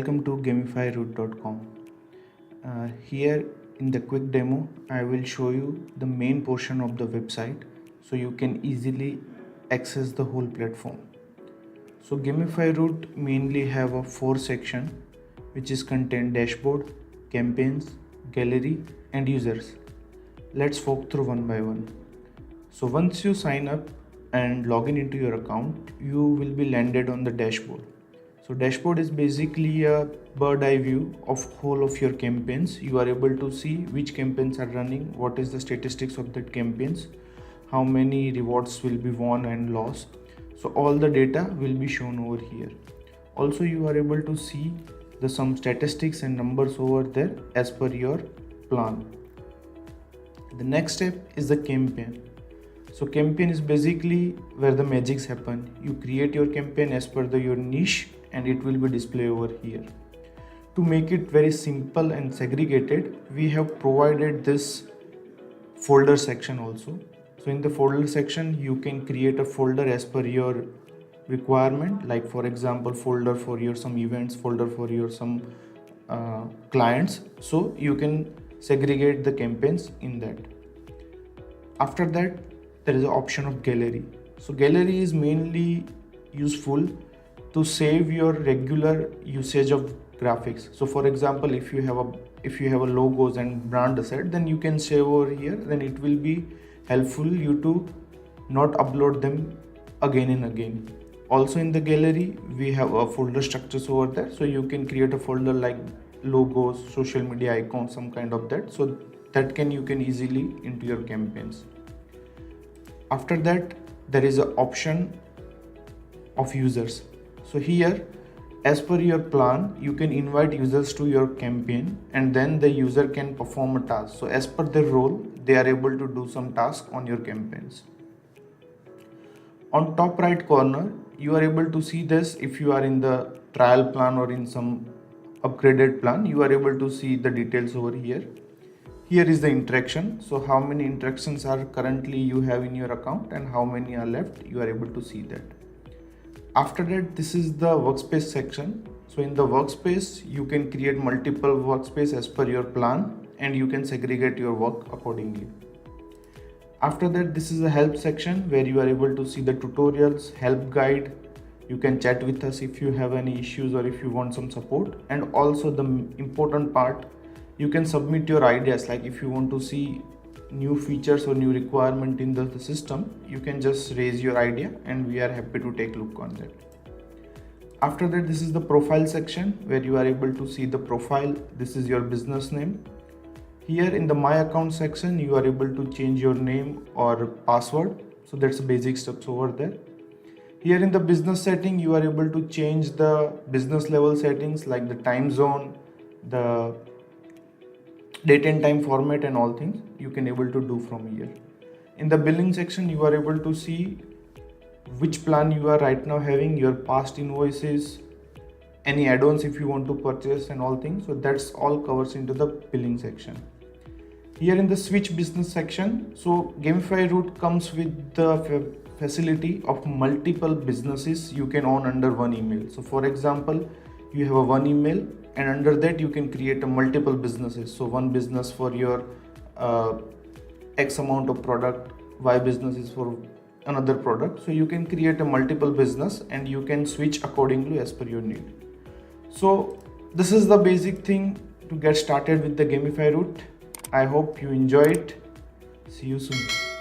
welcome to gamifyroute.com. Here in the quick demo, I will show you the main portion of the website so you can easily access the whole platform. So Gamify Route mainly have a 4 section which is content dashboard, campaigns, gallery and users. Let's walk through one by one. So once you sign up and log into your account, you will be landed on the dashboard. So dashboard is basically a bird eye view of whole of your campaigns. You are able to see which campaigns are running, what is the statistics of that campaigns, how many rewards will be won and lost. So all the data will be shown over here. Also you are able to see some statistics and numbers over there as per your plan. The next step is the campaign. So campaign is basically where the magics happen. You create your campaign as per your niche and it will be displayed over here. To make it very simple and segregated, we have provided this folder section also. So in the folder section, you can create a folder as per your requirement, like for example, folder for your some events, folder for your some clients. So you can segregate the campaigns in that. After that, there is an option of gallery. So gallery is mainly useful to save your regular usage of graphics. So for example, if you have a logos and brand asset, then you can save over here. Then it will be helpful you to not upload them again and again. Also in the gallery, we have a folder structures over there. So you can create a folder like logos, social media icons, some kind of that. So that you can easily into your campaigns. After that, there is an option of users. So here, as per your plan, you can invite users to your campaign and then the user can perform a task. So as per their role, they are able to do some task on your campaigns. On top right corner, you are able to see this. If you are in the trial plan or in some upgraded plan, you are able to see the details over here. Here is the interaction. So how many interactions are currently you have in your account and how many are left, you are able to see that. After that, this is the workspace section. So in the workspace, you can create multiple workspace as per your plan and you can segregate your work accordingly. After that, this is the help section where you are able to see the tutorials, help guide. You can chat with us if you have any issues or if you want some support. And also the important part, you can submit your ideas, like if you want to see new features or new requirement in the system, you can just raise your idea and we are happy to take a look on that. After that, this is the profile section where you are able to see the profile. This is your business name. Here in the my account section, you are able to change your name or password. So that's the basic steps over there. Here in the business setting, you are able to change the business level settings like the time zone, the date and time format and all things you can able to do from here. In the billing section, you are able to see which plan you are right now having, your past invoices, any add-ons if you want to purchase and all things. So that's all covers into the billing section. Here in the switch business section, so Gamify Route comes with the facility of multiple businesses you can own under one email. So for example, you have a one email and under that you can create a multiple businesses. So one business for your X amount of product, Y business is for another product. So you can create a multiple business and you can switch accordingly as per your need. So this is the basic thing to get started with the Gamify Route. I hope you enjoy it. See you soon.